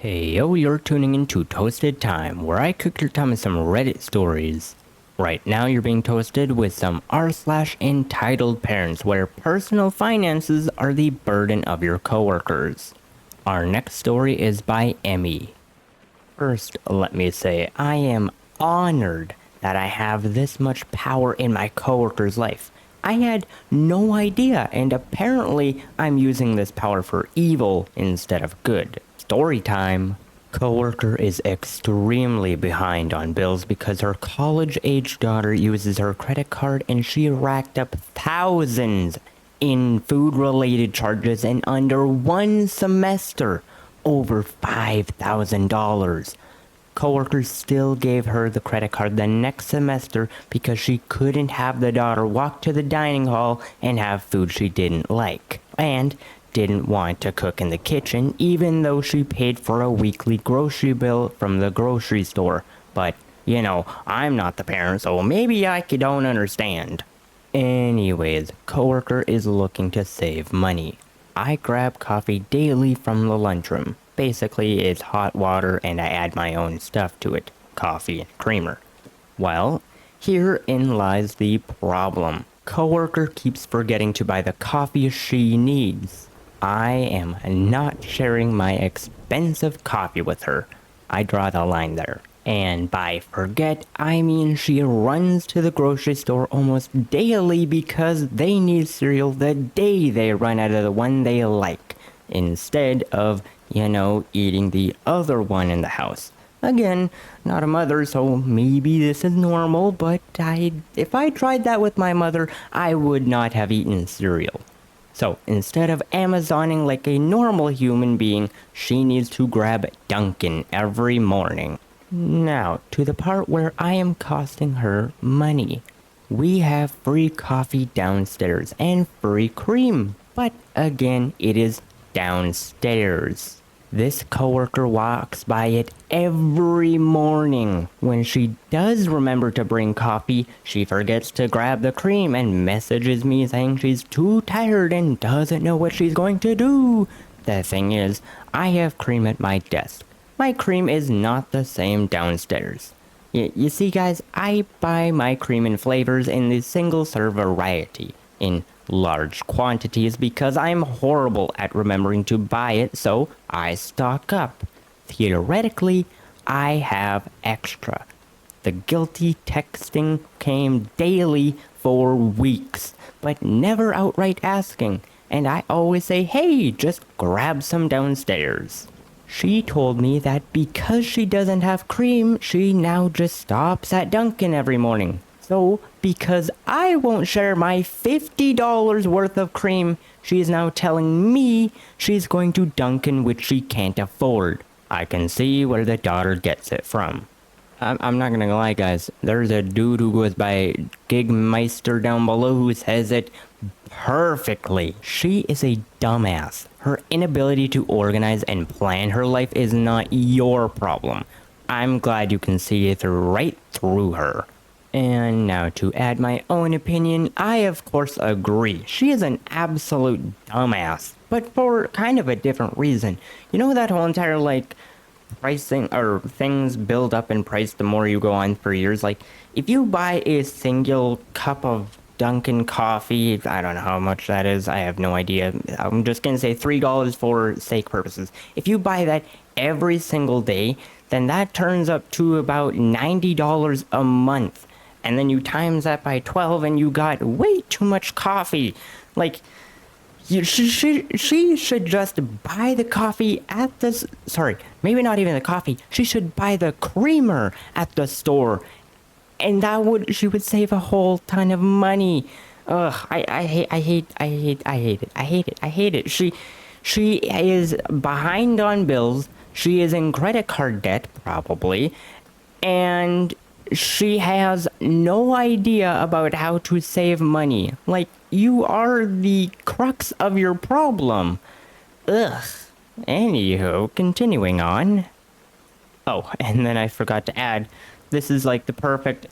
Hey yo, you're tuning into Toasted Time, where I cook your time with some Reddit stories. Right now you're being toasted with some r/entitled parents, where personal finances are the burden of your coworkers. Our next story is by Emmy. First, let me say, I am honored that I have this much power in my coworker's life. I had no idea, and apparently I'm using this power for evil instead of good. Story time. Coworker is extremely behind on bills because her college-age daughter uses her credit card and she racked up thousands in food-related charges in under one semester. Over $5,000. Coworkers still gave her the credit card the next semester because she couldn't have the daughter walk to the dining hall and have food she didn't like, and didn't want to cook in the kitchen even though she paid for a weekly grocery bill from the grocery store. But, I'm not the parent, so maybe I don't understand. Anyways, coworker is looking to save money. I grab coffee daily from the lunchroom. Basically, it's hot water and I add my own stuff to it. Coffee and creamer. Well, herein lies the problem. Coworker keeps forgetting to buy the coffee she needs. I am not sharing my expensive coffee with her. I draw the line there. And by forget, I mean she runs to the grocery store almost daily because they need cereal the day they run out of the one they like, instead of, eating the other one in the house. Again, not a mother, so maybe this is normal, but if I tried that with my mother, I would not have eaten cereal. So instead of Amazoning like a normal human being, she needs to grab Dunkin' every morning. Now, to the part where I am costing her money. We have free coffee downstairs and free cream, but again, it is downstairs. This coworker walks by it every morning. When she does remember to bring coffee, she forgets to grab the cream and messages me saying she's too tired and doesn't know what she's going to do. The thing is, I have cream at my desk. My cream is not the same downstairs. You see, guys, I buy my cream in flavors in the single-serve variety, in large quantities because I'm horrible at remembering to buy it, so I stock up. Theoretically, I have extra. The guilty texting came daily for weeks, but never outright asking, and I always say, hey, just grab some downstairs. She told me that because she doesn't have cream, she now just stops at Dunkin' every morning. So, because I won't share my $50 worth of cream, she is now telling me she's going to Dunkin', which she can't afford. I can see where the daughter gets it from. I'm not gonna lie, guys. There's a dude who goes by Gigmeister down below who says it perfectly. She is a dumbass. Her inability to organize and plan her life is not your problem. I'm glad you can see it right through her. And now to add my own opinion, I of course agree. She is an absolute dumbass, but for kind of a different reason. You know that whole entire pricing or things build up in price the more you go on for years? Like if you buy a single cup of Dunkin' coffee, I don't know how much that is, I have no idea. I'm just gonna say $3 for sake purposes. If you buy that every single day, then that turns up to about $90 a month. And then you times that by 12 and you got way too much coffee. She should just buy the coffee at the... Sorry, maybe not even the coffee. She should buy the creamer at the store. And she would save a whole ton of money. Ugh, I hate it. She is behind on bills. She is in credit card debt, probably. And she has no idea about how to save money. You are the crux of your problem. Ugh. Anywho, continuing on. Oh, and then I forgot to add, this is the perfect,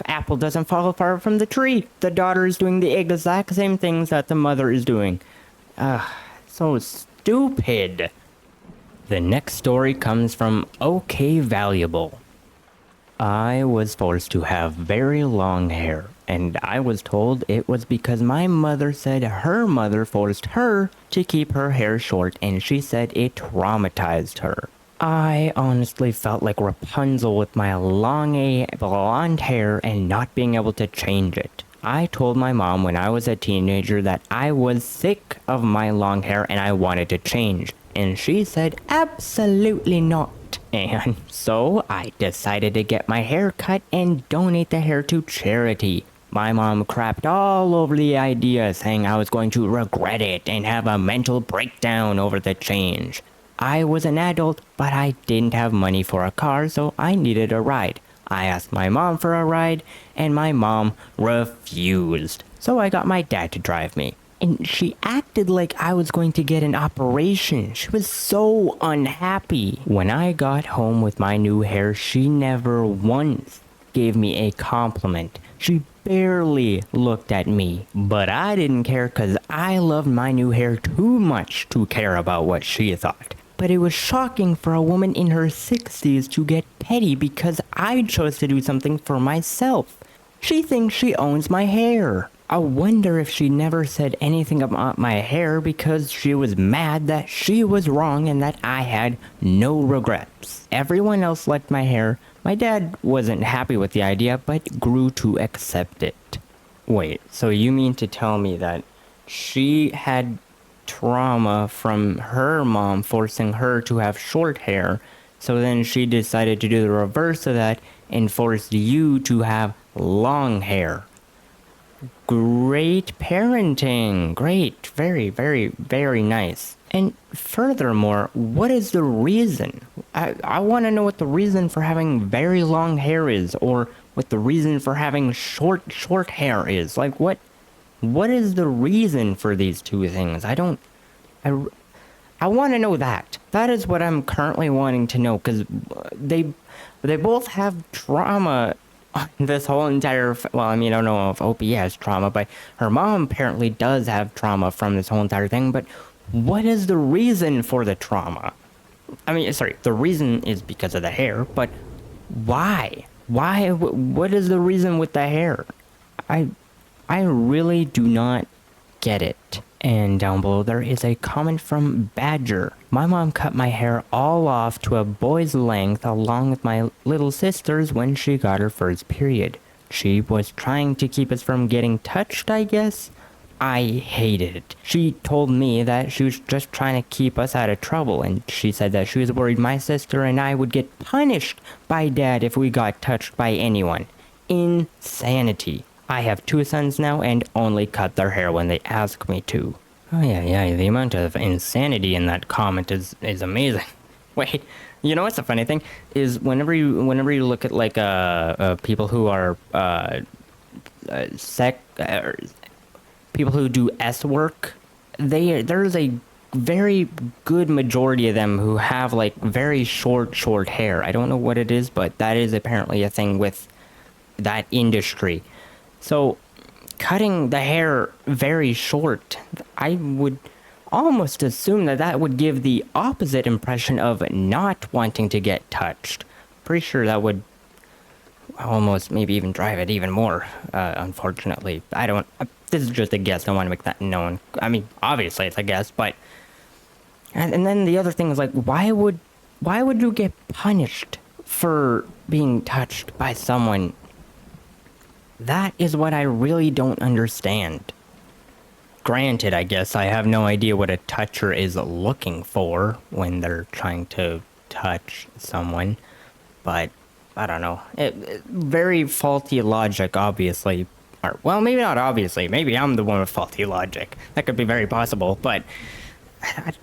apple doesn't fall far from the tree. The daughter is doing the exact same things that the mother is doing. So stupid. The next story comes from OK Valuable. I was forced to have very long hair, and I was told it was because my mother said her mother forced her to keep her hair short, and she said it traumatized her. I honestly felt like Rapunzel with my long blonde hair and not being able to change it. I told my mom when I was a teenager that I was sick of my long hair and I wanted to change, and she said absolutely not. And so I decided to get my hair cut and donate the hair to charity. My mom crapped all over the idea, saying I was going to regret it and have a mental breakdown over the change. I was an adult, but I didn't have money for a car, so I needed a ride. I asked my mom for a ride, and my mom refused. So I got my dad to drive me. And she acted like I was going to get an operation. She was so unhappy. When I got home with my new hair, she never once gave me a compliment. She barely looked at me. But I didn't care because I loved my new hair too much to care about what she thought. But it was shocking for a woman in her 60s to get petty because I chose to do something for myself. She thinks she owns my hair. I wonder if she never said anything about my hair because she was mad that she was wrong and that I had no regrets. Everyone else liked my hair. My dad wasn't happy with the idea, but grew to accept it. Wait, so you mean to tell me that she had trauma from her mom forcing her to have short hair, so then she decided to do the reverse of that and forced you to have long hair? Great parenting. Great. Very, very, very nice. And furthermore, what is the reason? I want to know what the reason for having very long hair is, or what the reason for having short hair is. Like, what is the reason for these two things? I want to know that. That is what I'm currently wanting to know, because they both have trauma. This whole entire, well, I mean, I don't know if Opie has trauma, but her mom apparently does have trauma from this whole entire thing. But what is the reason for the trauma? I mean, sorry, the reason is because of the hair, but why? What is the reason with the hair? I really do not get it. And down below there is a comment from Badger. My mom cut my hair all off to a boy's length along with my little sister's when she got her first period. She was trying to keep us from getting touched, I guess? I hated it. She told me that she was just trying to keep us out of trouble, and she said that she was worried my sister and I would get punished by Dad if we got touched by anyone. Insanity. I have 2 sons now and only cut their hair when they ask me to. Oh yeah, the amount of insanity in that comment is amazing. Wait, you know what's the funny thing? Is whenever you look at like people who are people who do S work, there's a very good majority of them who have like very short hair. I don't know what it is, but that is apparently a thing with that industry. So, cutting the hair very short, I would almost assume that would give the opposite impression of not wanting to get touched. Pretty sure that would almost maybe even drive it even more, unfortunately. This is just a guess, I don't want to make that known. I mean, obviously it's a guess, but... And then the other thing is like, why would you get punished for being touched by someone? That is what I really don't understand. Granted, I guess I have no idea what a toucher is looking for when they're trying to touch someone, but I don't know. Very faulty logic, obviously. Or, well, maybe not obviously. Maybe I'm the one with faulty logic. That could be very possible, but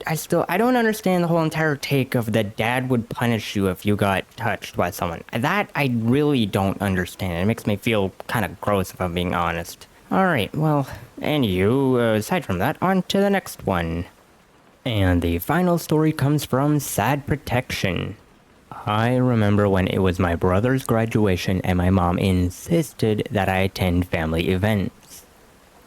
I don't understand the whole entire take of that Dad would punish you if you got touched by someone. That I really don't understand. It makes me feel kind of gross if I'm being honest. Alright, well, anywho, aside from that, on to the next one. And the final story comes from Sad Protection. I remember when it was my brother's graduation and my mom insisted that I attend family events.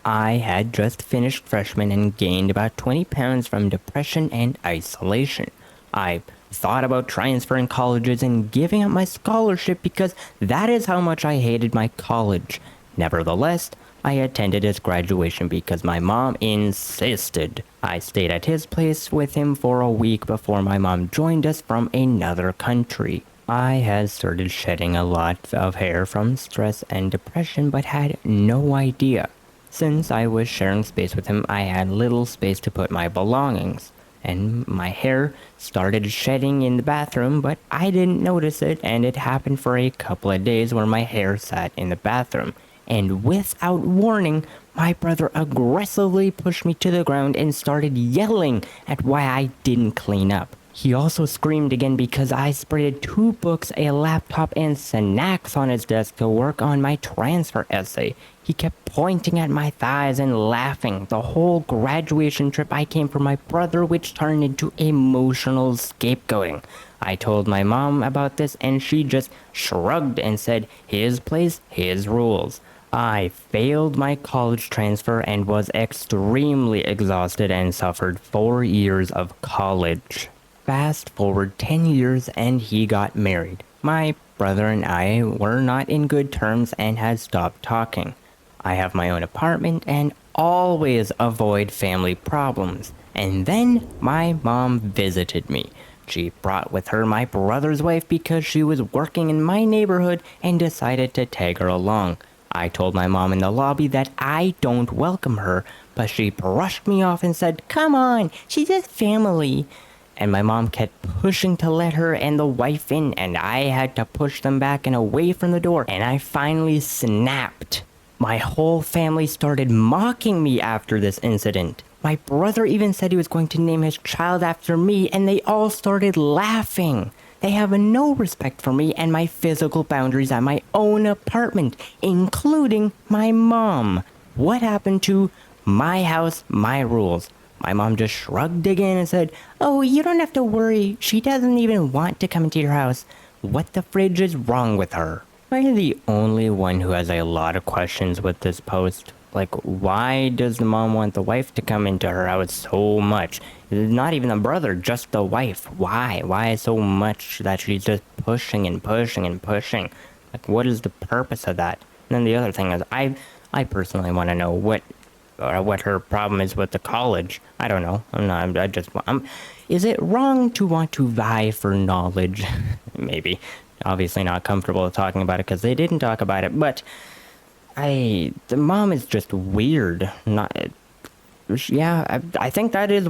I had just finished freshman and gained about 20 pounds from depression and isolation. I thought about transferring colleges and giving up my scholarship because that is how much I hated my college. Nevertheless, I attended his graduation because my mom insisted. I stayed at his place with him for a week before my mom joined us from another country. I had started shedding a lot of hair from stress and depression, but had no idea. Since I was sharing space with him, I had little space to put my belongings. And my hair started shedding in the bathroom, but I didn't notice it, and it happened for a couple of days where my hair sat in the bathroom. And without warning, my brother aggressively pushed me to the ground and started yelling at why I didn't clean up. He also screamed again because I spreaded 2 books, a laptop, and snacks on his desk to work on my transfer essay. He kept pointing at my thighs and laughing. The whole graduation trip I came for my brother, which turned into emotional scapegoating. I told my mom about this and she just shrugged and said, his place, his rules. I failed my college transfer and was extremely exhausted and suffered 4 years of college. Fast forward 10 years and he got married. My brother and I were not in good terms and had stopped talking. I have my own apartment and always avoid family problems. And then my mom visited me. She brought with her my brother's wife because she was working in my neighborhood and decided to tag her along. I told my mom in the lobby that I don't welcome her, but she brushed me off and said, "Come on, she's just family." And my mom kept pushing to let her and the wife in, and I had to push them back and away from the door, and I finally snapped. My whole family started mocking me after this incident. My brother even said he was going to name his child after me, and they all started laughing. They have no respect for me and my physical boundaries at my own apartment, including my mom. What happened to my house, my rules? My mom just shrugged again and said, "Oh, you don't have to worry. She doesn't even want to come into your house. What the fridge is wrong with her?" I'm the only one who has a lot of questions with this post. Like, why does the mom want the wife to come into her house so much? Not even the brother, just the wife. Why? Why so much that she's just pushing and pushing and pushing? Like, what is the purpose of that? And then the other thing is, I personally want to know what her problem is with the college. I don't know. Is it wrong to want to vie for knowledge? Maybe. Obviously not comfortable talking about it because they didn't talk about it, but the mom is just weird. I think that is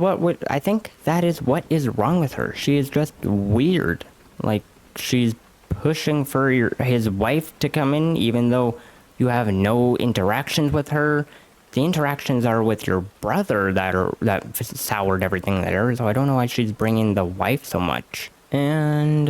what is wrong with her. She is just weird. Like, she's pushing for his wife to come in, even though you have no interactions with her. The interactions are with your brother that soured everything there. So I don't know why she's bringing the wife so much. And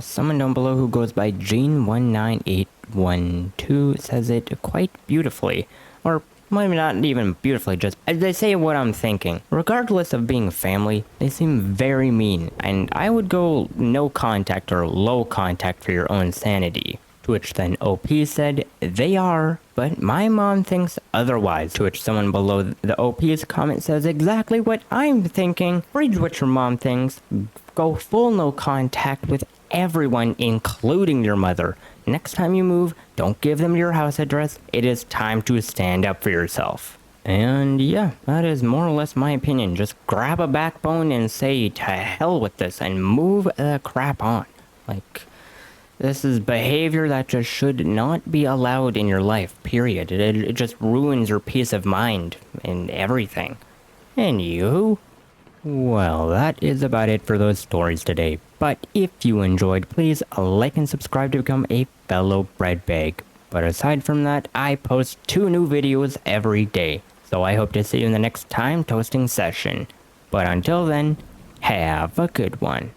someone down below who goes by Gene19812 says it quite beautifully. Or maybe not even beautifully, just they say what I'm thinking. Regardless of being family, they seem very mean. And I would go no contact or low contact for your own sanity. To which then OP said, "They are, but my mom thinks otherwise." To which someone below the OP's comment says exactly what I'm thinking. Read what your mom thinks. Go full no contact with everyone, including your mother. Next time you move, don't give them your house address. It is time to stand up for yourself. And yeah, that is more or less my opinion. Just grab a backbone and say to hell with this and move the crap on. Like, this is behavior that just should not be allowed in your life, period. It just ruins your peace of mind and everything. And you? Well, that is about it for those stories today. But if you enjoyed, please like and subscribe to become a fellow bread bag. But aside from that, I post 2 new videos every day. So I hope to see you in the next time toasting session. But until then, have a good one.